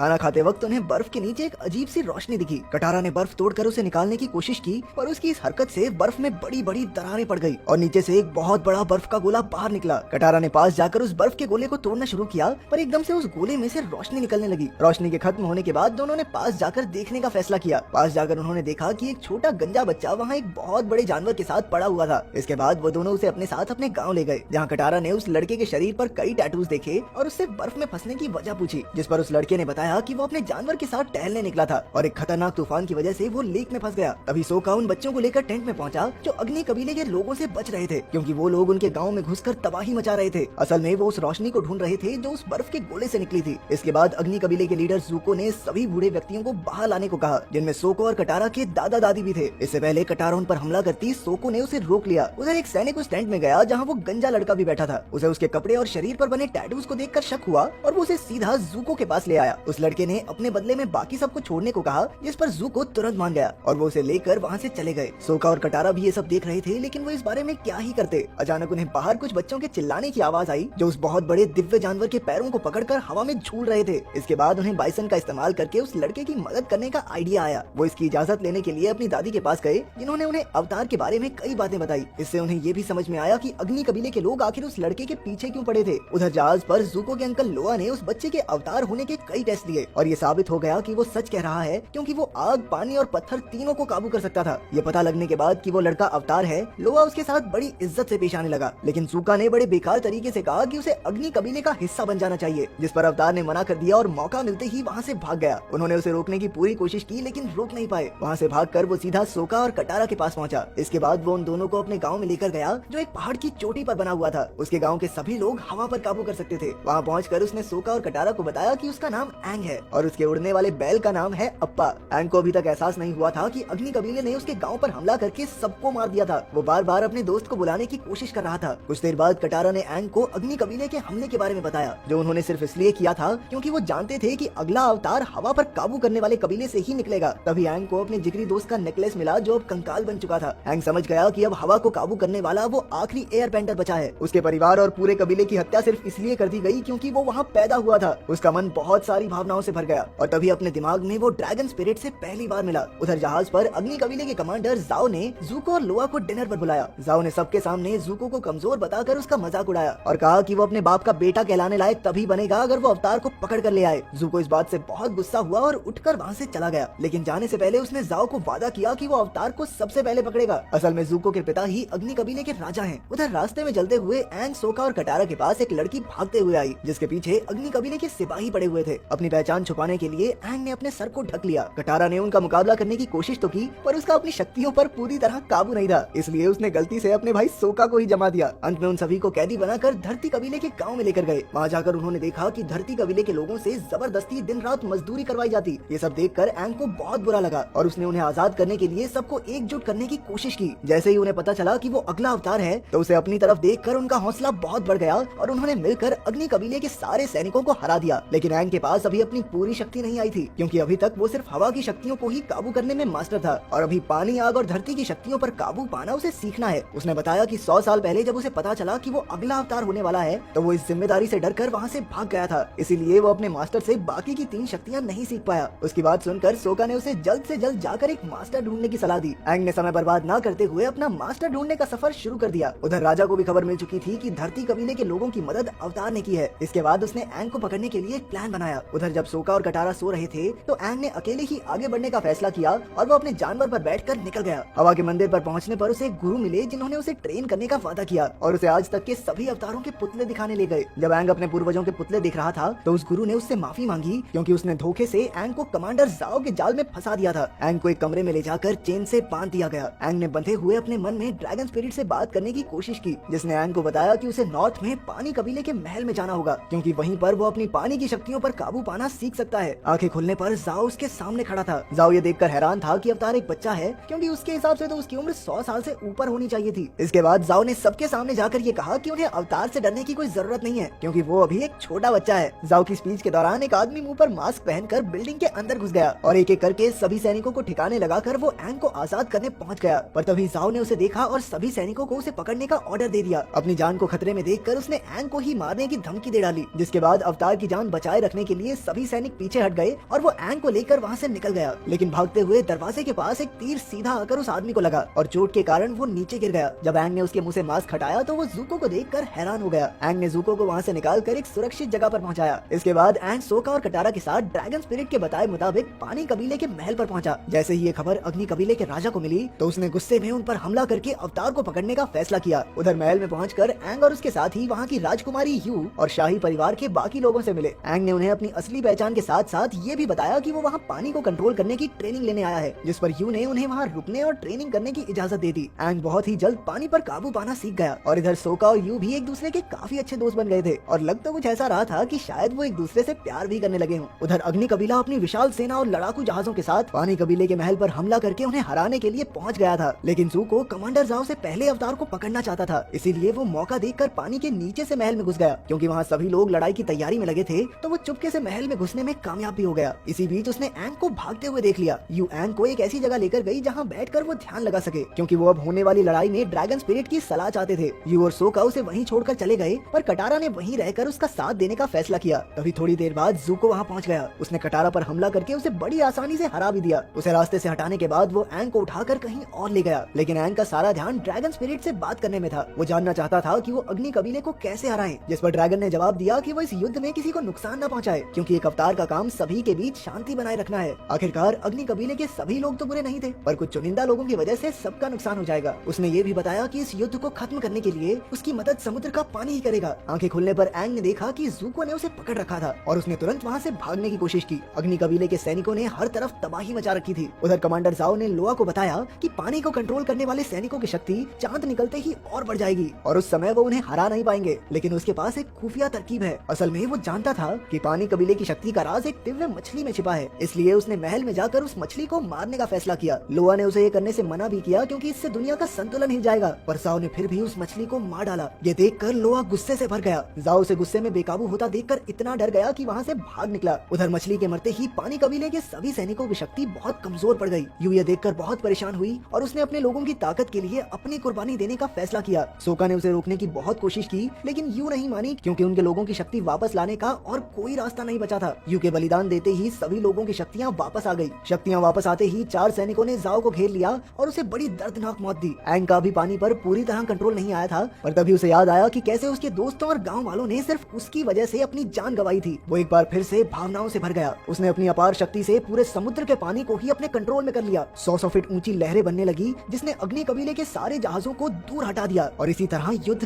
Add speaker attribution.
Speaker 1: खाना खाते वक्त उन्हें बर्फ के नीचे एक अजीब सी रोशनी दिखी। कटारा ने बर्फ तोड़कर उसे निकालने की कोशिश की, पर उसकी इस हरकत से बर्फ में बड़ी बड़ी दरारें पड़ गई और नीचे से एक बहुत बड़ा बर्फ का गोला बाहर निकला। कटारा ने पास जाकर उस बर्फ के गोले को तोड़ना शुरू किया, पर एकदम से उस गोले में से रोशनी निकलने लगी। रोशनी के खत्म होने के बाद दोनों ने पास जाकर देखने का फैसला किया। पास जाकर उन्होंने देखा कि एक छोटा गंजा बच्चा वहाँ एक बहुत बड़े जानवर के साथ पड़ा हुआ था। इसके बाद वो दोनों उसे अपने साथ अपने गाँव ले गए, जहाँ कटारा ने उस लड़के के शरीर पर कई टैटूज देखे और उससे बर्फ में फंसने की वजह पूछी, जिस पर उस लड़के ने बताया कि वो अपने जानवर के साथ टहलने निकला था और एक खतरनाक तूफान की वजह से वो लेक में फंस गया। तभी सोका उन बच्चों को लेकर टेंट में पहुंचा जो अग्नि कबीले के लोगों से बच रहे थे, क्योंकि वो लोग उनके गांव में घुसकर तबाही मचा रहे थे। असल में वो उस रोशनी को ढूंढ रहे थे जो उस बर्फ के गोले से निकली थी। इसके बाद अग्नि कबीले के लीडर ज़ुको ने सभी बूढ़े व्यक्तियों को बाहर लाने को कहा, जिनमें सोको और कटारा के दादा दादी भी थे। इससे पहले कटारा उन पर हमला करती सोको ने उसे रोक लिया। उधर एक सैनिक उस टेंट में गया जहाँ वो गंजा लड़का भी बैठा था। उसे उसके कपड़े और शरीर पर बने टैटूज को देखकर शक हुआ और वो उसे सीधा ज़ुको के पास ले आया। उस लड़के ने अपने बदले में बाकी सबको छोड़ने को कहा, जिस पर ज़ुको तुरंत मान गया और वो उसे लेकर वहाँ से चले गए। सोका और कटारा भी ये सब देख रहे थे, लेकिन वो इस बारे में क्या ही करते। अचानक उन्हें बाहर कुछ बच्चों के चिल्लाने की आवाज आई जो उस बहुत बड़े दिव्य जानवर के पैरों को पकड़कर हवा में झूल रहे थे। इसके बाद उन्हें बाइसन का इस्तेमाल करके उस लड़के की मदद करने का आइडिया आया। वो इसकी इजाजत लेने के लिए अपनी दादी के पास गए, जिन्होंने उन्हें अवतार के बारे में कई बातें बताई। इससे उन्हें ये भी समझ में आया कि अग्नि कबीले के लोग आखिर उस लड़के के पीछे क्यों पड़े थे। उधर जहाज पर ज़ुको के अंकल लोआ ने उस बच्चे के अवतार होने के कई टेस्ट लिए और ये साबित हो गया कि वो सच कह रहा है, क्योंकि वो आग, पानी और पत्थर तीनों को काबू कर सकता था। ये पता लगने के बाद कि वो लड़का अवतार है, लोआ उसके साथ बड़ी इज्जत से पेश आने लगा, लेकिन ज़ुका ने बड़े बेकार तरीके से कहा कि उसे अग्नि कबीले का हिस्सा बन जाना चाहिए, जिस पर अवतार ने मना कर दिया और मौका मिलते ही वहाँ से भाग गया। उन्होंने उसे रोकने की पूरी कोशिश की, लेकिन रोक नहीं पाए। वहाँ से भागकर वो सीधा सोका और कटारा के पास पहुँचा। इसके बाद वो उन दोनों को अपने गाँव में लेकर गया, जो एक पहाड़ की चोटी पर बना हुआ था। उसके गाँव के सभी लोग हवा पर काबू कर सकते थे। वहाँ पहुँचकर उसने सोका और कटारा को बताया कि उसका नाम एंग है और उसके उड़ने वाले बैल का नाम है अप्पा। एंग को अभी तक एहसास नहीं हुआ था कि अग्नि कबीले ने उसके गांव पर हमला करके सबको मार दिया था। वो बार बार अपने दोस्त को बुलाने की कोशिश कर रहा था। कुछ देर बाद कटारा ने एंग को अग्नि कबीले के हमले के बारे में बताया, जो उन्होंने सिर्फ इसलिए किया था क्योंकि वो जानते थे कि अगला अवतार हवा पर काबू करने वाले कबीले से ही निकलेगा। तभी एंग को अपने जिगरी दोस्त का नेकलेस मिला, जो अब कंकाल बन चुका था। एंग समझ गया कि अब हवा को काबू करने वाला वो आखिरी एयर बेंडर बचा है। उसके परिवार और पूरे कबीले की हत्या सिर्फ इसलिए कर दी गई क्योंकि वो वहाँ पैदा हुआ था। उसका मन बहुत सारी भावनाओं से भर गया और तभी अपने दिमाग में वो ड्रैगन स्पिरिट से पहली बार मिला। उधर जहाज पर अग्नि कबीले के कमांडर जाओ ने ज़ुको और लोआ को डिनर पर बुलाया। जाओ ने सबके सामने ज़ुको को कमजोर बताकर उसका मजाक उड़ाया और कहा कि वो अपने बाप का बेटा कहलाने लायक तभी बनेगा अगर वो अवतार को पकड़ कर ले आए। ज़ुको इस बात से बहुत गुस्सा हुआ और उठकर वहाँ से चला गया, लेकिन जाने से पहले उसने जाओ को वादा किया कि वो अवतार को सबसे पहले पकड़ेगा। असल में ज़ुको के पिता ही अग्नि कबीले के राजा हैं। उधर रास्ते में चलते हुए एंग, सोका और कटारा के पास एक लड़की भागते हुए आई, जिसके पीछे अग्नि कबीले के सिपाही पड़े हुए थे। अपनी पहचान छुपाने के लिए एंग ने अपने सर को ढक लिया। कटारा ने उनका मुकाबला करने की कोशिश तो की, पर उसका अपनी शक्तियों पर पूरी तरह काबू नहीं था, इसलिए उसने गलती से अपने भाई सोका को ही जमा दिया। अंत में उन सभी को कैदी बनाकर धरती कबीले के गांव में लेकर गए। वहाँ जाकर उन्होंने देखा कि धरती कबीले के लोगों से जबरदस्ती दिन रात मजदूरी करवाई जाती। ये सब देखकर एंग को बहुत बुरा लगा और उसने उन्हें आजाद करने के लिए सबको एकजुट करने की कोशिश की। जैसे ही उन्हें पता चला कि वो अगला अवतार है, तो उसे अपनी तरफ देखकर उनका हौसला बहुत बढ़ गया और उन्होंने मिलकर अग्नि कबीले के सारे सैनिकों को हरा दिया। लेकिन एंग के पास अभी अपनी पूरी शक्ति नहीं आई थी, क्योंकि अभी तक वो सिर्फ हवा की शक्तियों को ही काबू करने में मास्टर था और अभी पानी, आग और धरती की शक्तियों पर काबू पाना उसे सीखना है। उसने बताया कि 100 साल पहले जब उसे पता चला कि वो अगला अवतार होने वाला है, तो वो इस जिम्मेदारी से डरकर वहाँ से भाग गया था। इसीलिए वो अपने मास्टर से बाकी की 3 शक्तियाँ नहीं सीख पाया। उसकी बात सुनकर सोका ने उसे जल्द से जल्द जाकर एक मास्टर ढूंढने की सलाह दी। एंग ने समय बर्बाद न करते हुए अपना मास्टर ढूंढने का सफर शुरू कर दिया। उधर राजा को भी खबर मिल चुकी थी कि धरती कबीले के लोगों की मदद अवतार ने की है। इसके बाद उसने एंग को पकड़ने के लिए एक प्लान बनाया। उधर जब सोका और कटारा सो रहे थे, तो एंग ने अकेले ही आगे बढ़ने का फैसला किया और वो अपने जानवर पर बैठकर निकल गया। हवा के मंदिर पर पहुंचने पर उसे एक गुरु मिले, जिन्होंने उसे ट्रेन करने का वादा किया और उसे आज तक के सभी अवतारों के पुतले दिखाने ले गए। जब एंग अपने पूर्वजों के पुतले दिख रहा था, तो उस गुरु ने उससे माफी मांगी, क्योंकि उसने धोखे से एंग को कमांडर जाओ के जाल में फंसा दिया था। एंग को एक कमरे में ले जाकर चेन से बांध दिया गया। एंग ने बंधे हुए अपने मन में ड्रैगन स्पिरिट से बात करने की कोशिश की, जिसने एंग को बताया कि उसे नॉर्थ में पानी कबीले के महल में जाना होगा, क्योंकि वहीं पर वो अपनी पानी की शक्तियों पर काबू पाना सीख सकता है। आंखें खुलने पर जाओ उसके सामने खड़ा था। जाओ ये देखकर हैरान था कि अवतार एक बच्चा है, क्योंकि उसके हिसाब से तो उसकी उम्र 100 साल से ऊपर होनी चाहिए थी। इसके बाद जाओ ने सबके सामने जाकर ये कहा कि उन्हें अवतार से डरने की कोई जरूरत नहीं है, क्योंकि वो अभी एक छोटा बच्चा है। जाओ की स्पीच के दौरान एक आदमी मुंह पर मास्क पहनकर बिल्डिंग के अंदर घुस गया और एक एक करके सभी सैनिकों को ठिकाने लगाकर वो एंग को आजाद करने पहुंच गया। पर तभी जाओ ने उसे देखा और सभी सैनिकों को उसे पकड़ने का ऑर्डर दे दिया। अपनी जान को खतरे में देखकर उसने एंग को ही मारने की धमकी दे डाली, जिसके बाद अवतार की जान बचाए रखने के लिए सभी सैनिक पीछे हट गए और वो एंग को लेकर वहाँ से निकल गया। लेकिन भागते हुए दरवाजे के पास एक तीर सीधा आकर उस आदमी को लगा और चोट के कारण वो नीचे गिर गया। जब एंग ने उसके मुंह से मास्क हटाया तो वो ज़ुको को देखकर हैरान हो गया। एंग ने ज़ुको को वहाँ से निकालकर एक सुरक्षित जगह पर पहुंचाया। इसके बाद एंग सोका और कटारा के साथ ड्रैगन स्पिरिट के बताए मुताबिक पानी कबीले के महल पर पहुंचा। जैसे ही ये खबर अग्नि कबीले के राजा को मिली तो उसने गुस्से में उन पर हमला करके अवतार को पकड़ने का फैसला किया। उधर महल में पहुंचकर एंग और उसके साथ ही वहाँ की राजकुमारी यू और शाही परिवार के बाकी लोगों से मिले। एंग ने उन्हें अपनी असली पहचान के साथ साथ ये भी बताया कि वो वहाँ पानी को कंट्रोल करने की ट्रेनिंग लेने आया है, जिस पर यू ने उन्हें वहाँ रुकने और ट्रेनिंग करने की इजाजत दे दी। एंग बहुत ही जल्द पानी पर काबू पाना सीख गया और इधर सोका और यू भी एक दूसरे के काफी अच्छे दोस्त बन गए थे और लग तो कुछ ऐसा रहा था कि शायद वो एक दूसरे से प्यार भी करने लगे हों। उधर अग्नि कबीला अपनी विशाल सेना और लड़ाकू जहाजों के साथ पानी कबीले के महल पर हमला करके उन्हें हराने के लिए पहुंच गया था। लेकिन ज़ुको कमांडर ज़ाओ से पहले अवतार को पकड़ना चाहता था, इसीलिए वो मौका देखकर पानी के नीचे से महल में घुस गया। क्योंकि वहाँ सभी लोग लड़ाई की तैयारी में लगे थे तो वो चुपके से महल में घुसने में कामयाब भी हो गया। इसी बीच उसने एंग को भागते हुए देख लिया। यू एंग को एक ऐसी जगह लेकर गई जहाँ बैठकर वो ध्यान लगा सके, क्योंकि वो अब होने वाली लड़ाई में ड्रैगन स्पिरिट की सलाह चाहते थे। यू और सोका उसे वहीं छोड़कर चले गए, पर कटारा ने वहीं रहकर उसका साथ देने का फैसला किया। तभी थोड़ी देर बाद ज़ुको वहाँ पहुँच गया। उसने कटारा पर हमला करके उसे बड़ी आसानी से हरा भी दिया। उसे रास्ते से हटाने के बाद वो एंग को उठाकर कहीं और ले गया। लेकिन एंग का सारा ध्यान ड्रैगन स्पिरिट से बात करने में था। वो जानना चाहता था कि वो अग्नि कबीले को कैसे हराएं, जिस पर ड्रैगन ने जवाब दिया कि वो इस युद्ध में किसी को नुकसान न पहुंचाए, क्योंकि एक अवतार का काम सभी के बीच शांति बनाए रखना है। आखिरकार अग्नि कबीले के सभी लोग तो बुरे नहीं थे, पर कुछ चुनिंदा लोगों की वजह से सबका नुकसान हो जाएगा। उसने ये भी बताया कि इस युद्ध को खत्म करने के लिए उसकी मदद समुद्र का पानी ही करेगा। आंखें खुलने पर एंग ने देखा कि ज़ुको ने उसे पकड़ रखा था और उसने तुरंत वहाँ से भागने की कोशिश की। अग्नि कबीले के सैनिकों ने हर तरफ तबाही मचा रखी थी। उधर कमांडर ज़ाओ ने लोआ को बताया कि पानी को कंट्रोल करने वाले सैनिकों की शक्ति चांद निकलते ही और बढ़ जाएगी और उस समय वो उन्हें हरा नहीं पाएंगे। लेकिन उसके पास एक खुफिया तरकीब है। असल में वो जानता था कि पानी कबीले की शक्ति का राज एक दिव्य मछली में छिपा है, इसलिए उसने महल में जाकर उस मछली को मारने का फैसला किया। लोआ ने उसे ये करने से मना भी किया क्योंकि इससे दुनिया का संतुलन हिल जाएगा, पर ज़ाओ ने फिर भी उस मछली को मार डाला। ये देखकर लोआ गुस्से से भर गया। ज़ाओ उसे गुस्से में बेकाबू होता देखकर इतना डर गया कि वहाँ से भाग निकला। उधर मछली के मरते ही पानी कबीले के सभी सैनिकों की शक्ति बहुत कमजोर पड़ गई। यू ये देखकर बहुत परेशान हुई और उसने अपने लोगों की ताकत के लिए अपनी कुर्बानी देने का फैसला किया। सोका ने उसे रोकने की बहुत कोशिश की, लेकिन यू नहीं मानी, क्योंकि उनके लोगों की शक्ति वापस लाने का और कोई रास्ता नहीं बचा था। यू के बलिदान देते ही सभी लोगों की शक्तियाँ वापस आ गई। शक्तियाँ वापस आते ही 4 सैनिकों ने ज़ाओ को घेर लिया और उसे बड़ी दर्दनाक मौत दी। एंग का भी पानी पर पूरी तरह कंट्रोल नहीं आया था, पर तभी उसे याद आया कि कैसे उसके दोस्तों और गाँव वालों ने सिर्फ उसकी वजह से अपनी जान गंवाई थी। वो एक बार फिर से भावनाओं से भर गया। उसने अपनी अपार शक्ति से पूरे समुद्र के पानी को ही अपने कंट्रोल में कर लिया। 100 फीट ऊंची लहरें बनने लगी, जिसने अग्नि कबीले के सारे जहाजों को दूर हटा दिया और इसी तरह युद्ध